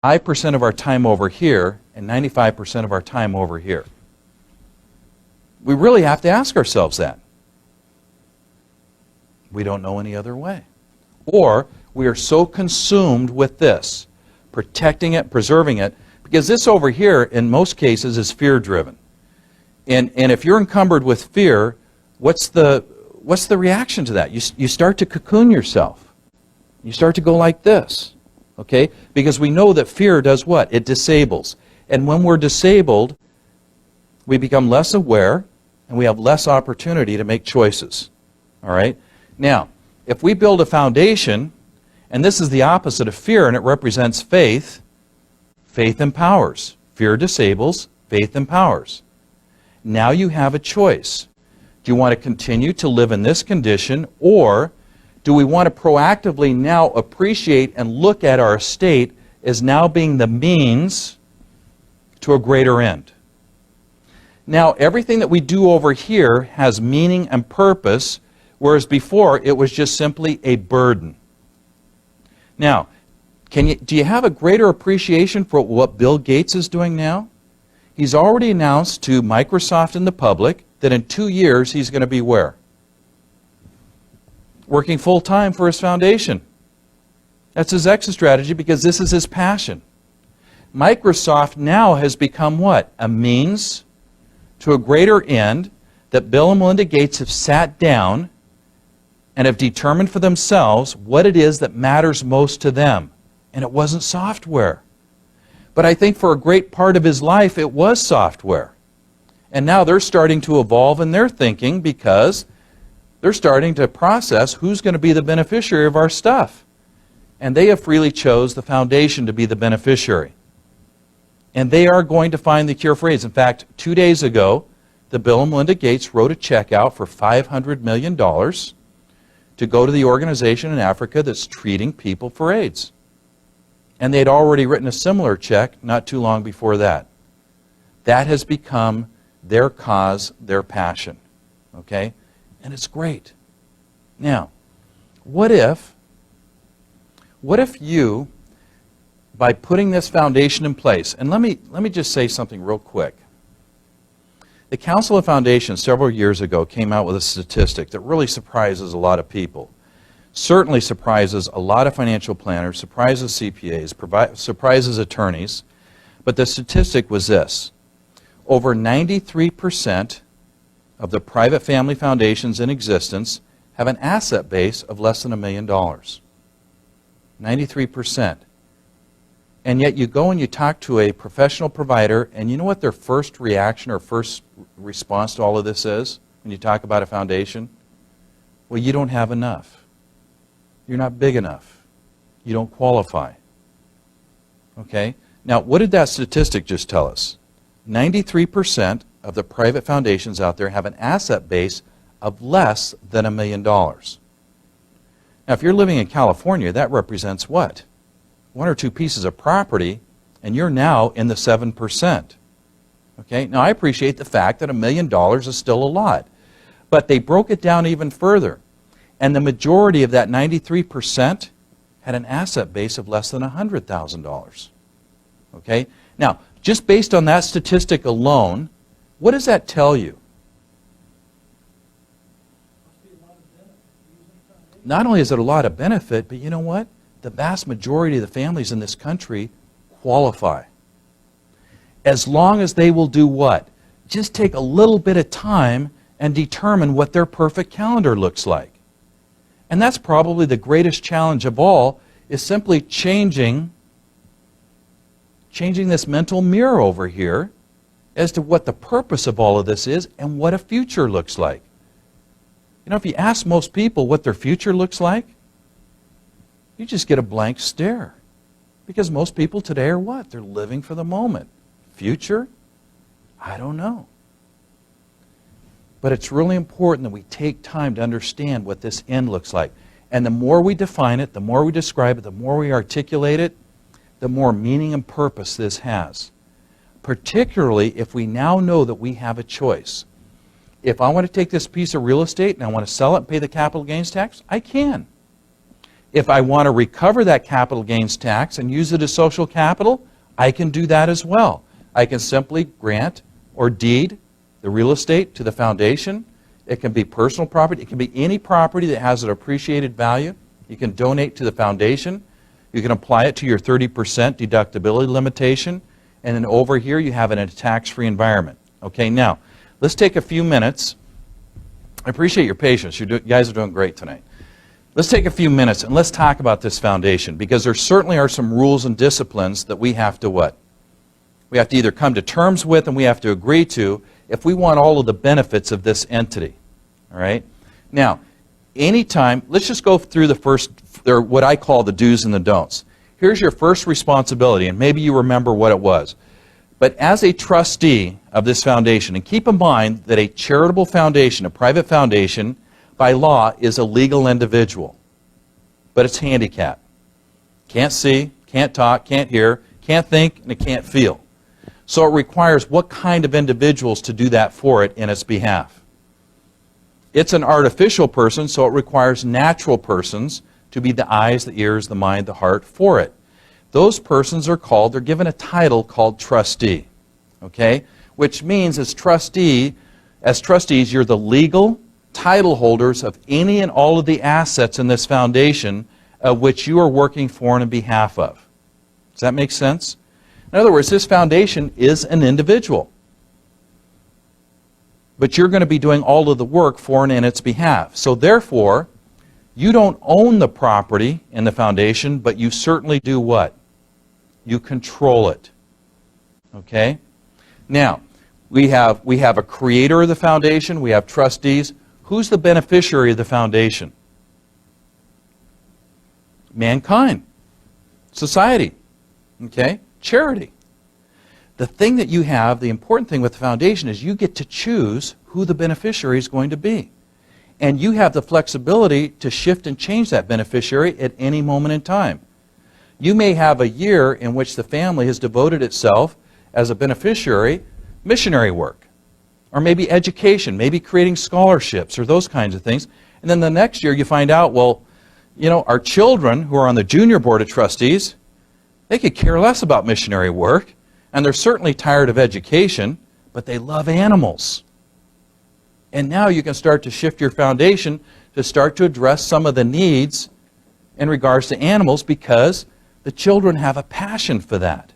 5% of our time over here and 95% of our time over here. We really have to ask ourselves that. We don't know any other way. Or we are so consumed with this, protecting it, preserving it, because this over here, in most cases, is fear-driven. And if you're encumbered with fear, what's the reaction to that? You start to cocoon yourself. You start to go like this, okay? Because we know that fear does what? It disables. And when we're disabled, we become less aware, and we have less opportunity to make choices, all right? Now, if we build a foundation, and this is the opposite of fear, and it represents faith, faith empowers. Fear disables, faith empowers. Now you have a choice. Do you want to continue to live in this condition, or do we want to proactively now appreciate and look at our estate as now being the means to a greater end? Now, everything that we do over here has meaning and purpose, whereas before it was just simply a burden. Now, do you have a greater appreciation for what Bill Gates is doing now? He's already announced to Microsoft and the public that in 2 years he's going to be where? Working full-time for his foundation. That's his exit strategy because this is his passion. Microsoft now has become what? A means to a greater end that Bill and Melinda Gates have sat down and have determined for themselves what it is that matters most to them. And it wasn't software. But I think for a great part of his life it was software. And now they're starting to evolve in their thinking because they're starting to process who's going to be the beneficiary of our stuff. And they have freely chose the foundation to be the beneficiary. And they are going to find the cure for AIDS. In fact, 2 days ago, the Bill and Melinda Gates wrote a check out for $500 million to go to the organization in Africa that's treating people for AIDS. And they'd already written a similar check not too long before that. That has become their cause, their passion. Okay? And it's great. Now, what if you, by putting this foundation in place, and let me just say something real quick. The Council of Foundations several years ago came out with a statistic that really surprises a lot of people. Certainly surprises a lot of financial planners, surprises CPAs, surprises attorneys. But the statistic was this. Over 93% of the private family foundations in existence have an asset base of less than $1 million. 93%. And yet you go and you talk to a professional provider, and you know what their first reaction or first response to all of this is when you talk about a foundation? Well, you don't have enough. You're not big enough. You don't qualify. Okay? Now, what did that statistic just tell us? 93% of the private foundations out there have an asset base of less than $1 million. Now, if you're living in California, that represents what? 1 or 2 pieces of property, and you're now in the 7%. Okay? Now, I appreciate the fact that $1 million is still a lot. But they broke it down even further. And the majority of that 93% had an asset base of less than $100,000. Okay? Now, just based on that statistic alone, what does that tell you? Not only is it a lot of benefit, but you know what? The vast majority of the families in this country qualify. As long as they will do what? Just take a little bit of time and determine what their perfect calendar looks like. And that's probably the greatest challenge of all, is simply changing this mental mirror over here as to what the purpose of all of this is and what a future looks like. You know, if you ask most people what their future looks like, you just get a blank stare. Because most people today are what? They're living for the moment. Future? I don't know. But it's really important that we take time to understand what this end looks like. And the more we define it, the more we describe it, the more we articulate it, the more meaning and purpose this has. Particularly if we now know that we have a choice. If I want to take this piece of real estate and I want to sell it and pay the capital gains tax, I can. If I want to recover that capital gains tax and use it as social capital, I can do that as well. I can simply grant or deed the real estate to the foundation. It can be personal property. It can be any property that has an appreciated value. You can donate to the foundation. You can apply it to your 30% deductibility limitation. And then over here, you have it in a tax-free environment. Okay, now, let's take a few minutes. I appreciate your patience. You guys are doing great tonight. Let's take a few minutes and let's talk about this foundation, because there certainly are some rules and disciplines that we have to what? We have to either come to terms with and we have to agree to if we want all of the benefits of this entity. All right? Now, anytime, let's just go through the first, or what I call the do's and the don'ts. Here's your first responsibility, and maybe you remember what it was. But as a trustee of this foundation, and keep in mind that a charitable foundation, a private foundation, by law is a legal individual, but it's handicapped. Can't see, can't talk, can't hear, can't think, and it can't feel. So it requires what kind of individuals to do that for it in its behalf? It's an artificial person, so it requires natural persons to be the eyes, the ears, the mind, the heart for it. Those persons are called, they're given a title called trustee, okay? Which means as trustees, you're the legal title holders of any and all of the assets in this foundation of which you are working for and on behalf of. Does that make sense? In other words, this foundation is an individual. But you're going to be doing all of the work for and in its behalf. So therefore, you don't own the property in the foundation, but you certainly do what? You control it. Okay? Now, we have a creator of the foundation, we have trustees. Who's the beneficiary of the foundation? Mankind. Society. Okay? Charity. The thing that you have, the important thing with the foundation is you get to choose who the beneficiary is going to be. And you have the flexibility to shift and change that beneficiary at any moment in time. You may have a year in which the family has devoted itself as a beneficiary, missionary work, or maybe education, maybe creating scholarships or those kinds of things. And then the next year you find out, well, you know, our children who are on the junior board of trustees, they could care less about missionary work, and they're certainly tired of education, but they love animals. And now you can start to shift your foundation to start to address some of the needs in regards to animals because the children have a passion for that.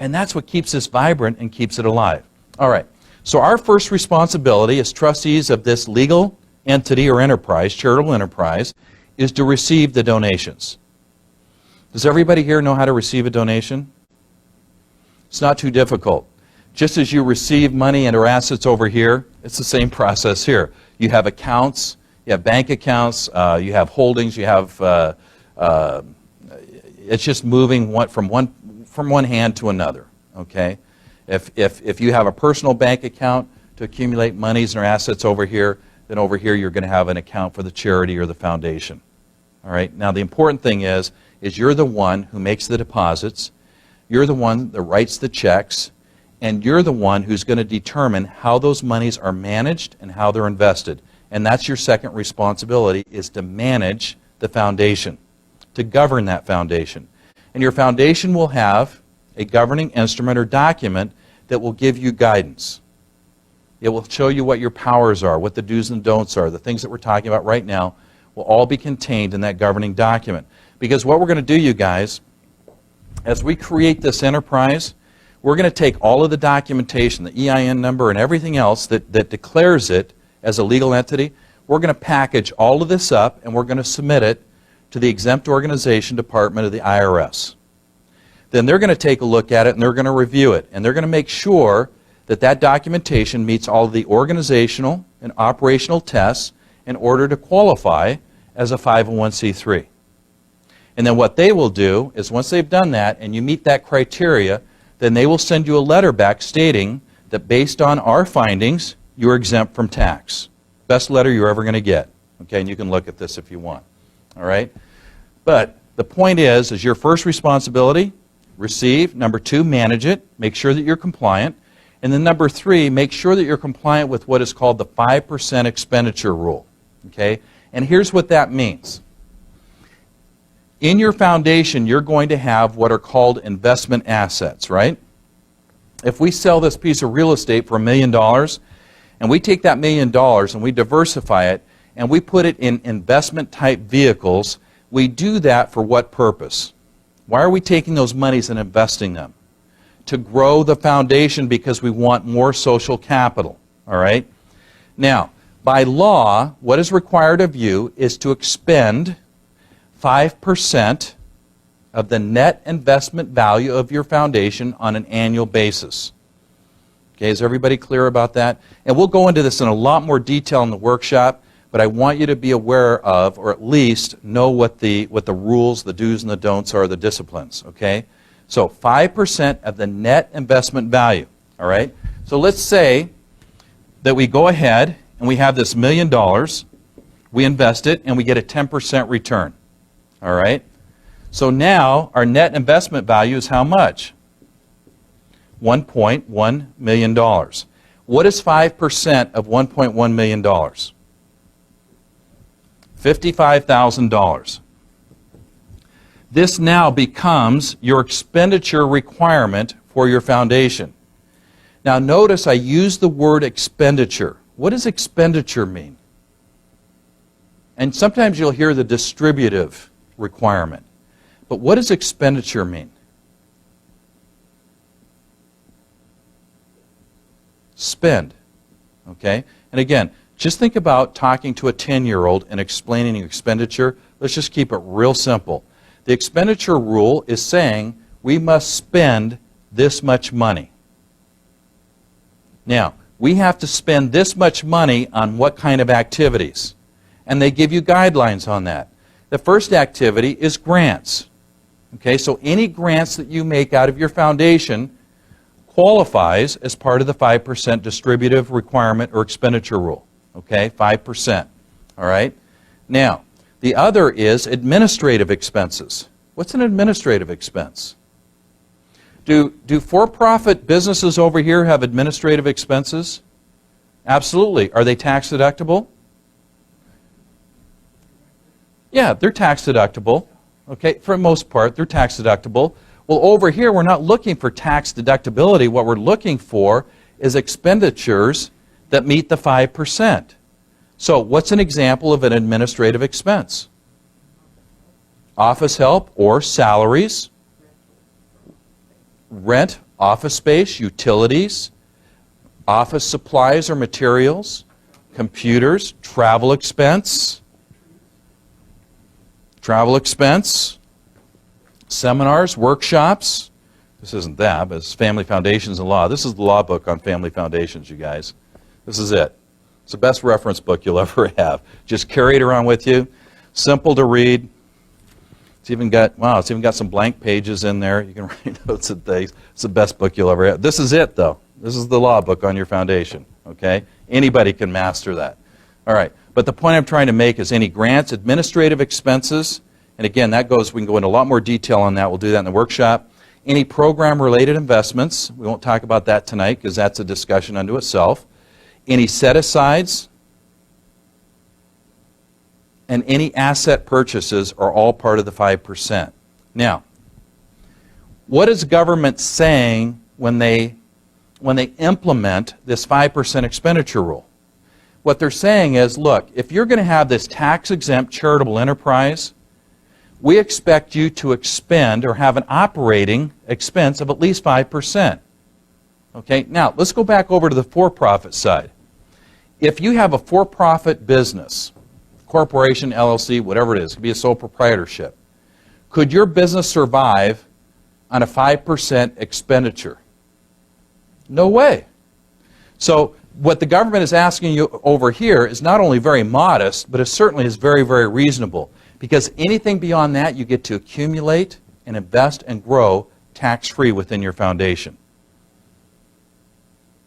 And that's what keeps this vibrant and keeps it alive. All right. So our first responsibility as trustees of this legal entity or enterprise, charitable enterprise, is to receive the donations. Does everybody here know how to receive a donation? It's not too difficult. Just as you receive money and or assets over here, it's the same process here. You have accounts, you have bank accounts, you have holdings, you have, it's just moving from one hand to another, okay? If you have a personal bank account to accumulate monies or assets over here, then over here you're going to have an account for the charity or the foundation. All right? Now the important thing is you're the one who makes the deposits, you're the one that writes the checks, and you're the one who's going to determine how those monies are managed and how they're invested. And that's your second responsibility, is to manage the foundation, to govern that foundation. And your foundation will have a governing instrument or document that will give you guidance. It will show you what your powers are, what the do's and don'ts are. The things that we're talking about right now will all be contained in that governing document. Because what we're going to do, you guys, as we create this enterprise, we're going to take all of the documentation, the EIN number and everything else that declares it as a legal entity. We're going to package all of this up and we're going to submit it to the exempt organization department of the IRS. Then they're going to take a look at it and they're going to review it. And they're going to make sure that that documentation meets all of the organizational and operational tests in order to qualify as a 501c3. And then what they will do is once they've done that and you meet that criteria, then they will send you a letter back stating that based on our findings, you're exempt from tax. Best letter you're ever going to get. Okay, and you can look at this if you want. All right? But the point is your first responsibility, receive. Number two, manage it. Make sure that you're compliant. And then number three, make sure that you're compliant with what is called the 5% expenditure rule. Okay? And here's what that means. in your foundation, you're going to have what are called investment assets, right? If we sell this piece of real estate for $1 million, and we take that $1 million and we diversify it, and we put it in investment-type vehicles, we do that for what purpose? Why are we taking those monies and investing them? To grow the foundation because we want more social capital, all right? Now, by law, what is required of you is to expend 5% of the net investment value of your foundation on an annual basis. Okay, is everybody clear about that? And we'll go into this in a lot more detail in the workshop, but I want you to be aware of, or at least know what the rules, the do's and the don'ts are, the disciplines, okay? So 5% of the net investment value, all right? So let's say that we go ahead and we have this $1 million, we invest it, and we get a 10% return, all right? So now our net investment value is how much? $1.1 million. What is 5% of $1.1 million? $55,000. This now becomes your expenditure requirement for your foundation. Now notice I use the word expenditure. What does expenditure mean? And sometimes you'll hear the distributive requirement. But what does expenditure mean? Spend. Okay? And again, just think about talking to a 10-year-old and explaining your expenditure. Let's just keep it real simple. The expenditure rule is saying we must spend this much money. Now, we have to spend this much money on what kind of activities? And they give you guidelines on that. The first activity is grants. Okay, so any grants that you make out of your foundation qualifies as part of the 5% distributive requirement or expenditure rule. Okay, 5%. All right? Now, the other is administrative expenses. What's an administrative expense? Do for-profit businesses over here have administrative expenses? Absolutely. Are they tax deductible? Yeah, they're tax deductible. Okay, for the most part, they're tax deductible. Well, over here, we're not looking for tax deductibility. What we're looking for is expenditures that meet the 5%. So, what's an example of an administrative expense? Office help or salaries, rent, office space, utilities, office supplies or materials, computers, travel expense, seminars, workshops. This isn't that, but it's Family Foundations and Law. This is the law book on family foundations, you guys. This is it. It's the best reference book you'll ever have. Just carry it around with you. Simple to read. It's even got some blank pages in there. You can write notes and things. It's the best book you'll ever have. This is it, though. This is the law book on your foundation. Okay? Anybody can master that. All right. But the point I'm trying to make is any grants, administrative expenses, and again, we can go into a lot more detail on that. We'll do that in the workshop. Any program-related investments, we won't talk about that tonight because that's a discussion unto itself. Any set-asides, and any asset purchases are all part of the 5%. Now, what is government saying when they implement this 5% expenditure rule? What they're saying is, look, if you're going to have this tax-exempt charitable enterprise, we expect you to expend or have an operating expense of at least 5%. Okay, now let's go back over to the for-profit side. If you have a for-profit business, corporation, LLC, whatever it is, it could be a sole proprietorship, could your business survive on a 5% expenditure? No way. So what the government is asking you over here is not only very modest, but it certainly is very, very reasonable. Because anything beyond that, you get to accumulate and invest and grow tax-free within your foundation.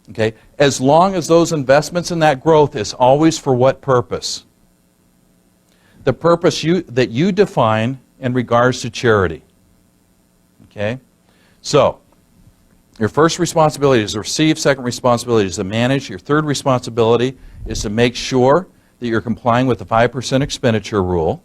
Okay? As long as those investments and that growth is always for what purpose? The purpose that you define in regards to charity. Okay? So, your first responsibility is to receive, second responsibility is to manage, your third responsibility is to make sure that you're complying with the 5% expenditure rule.